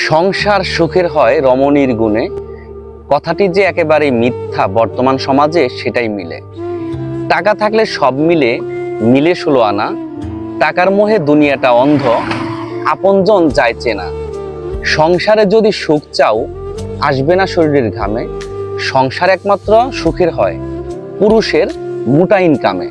সংসার সুখের হয় রমণীর গুণে, কথাটি যে একেবারে মিথ্যা বর্তমান সমাজে সেটাই মিলে। টাকা থাকলে সব মিলে, মিলে 16 আনা, টাকার মোহে দুনিয়াটা অন্ধ, আপনজন যায় চেনা। সংসারে যদি সুখ চাও, আসবে না শরীরের ঘামে, সংসার একমাত্র সুখের হয় পুরুষের মোটা ইনকামে।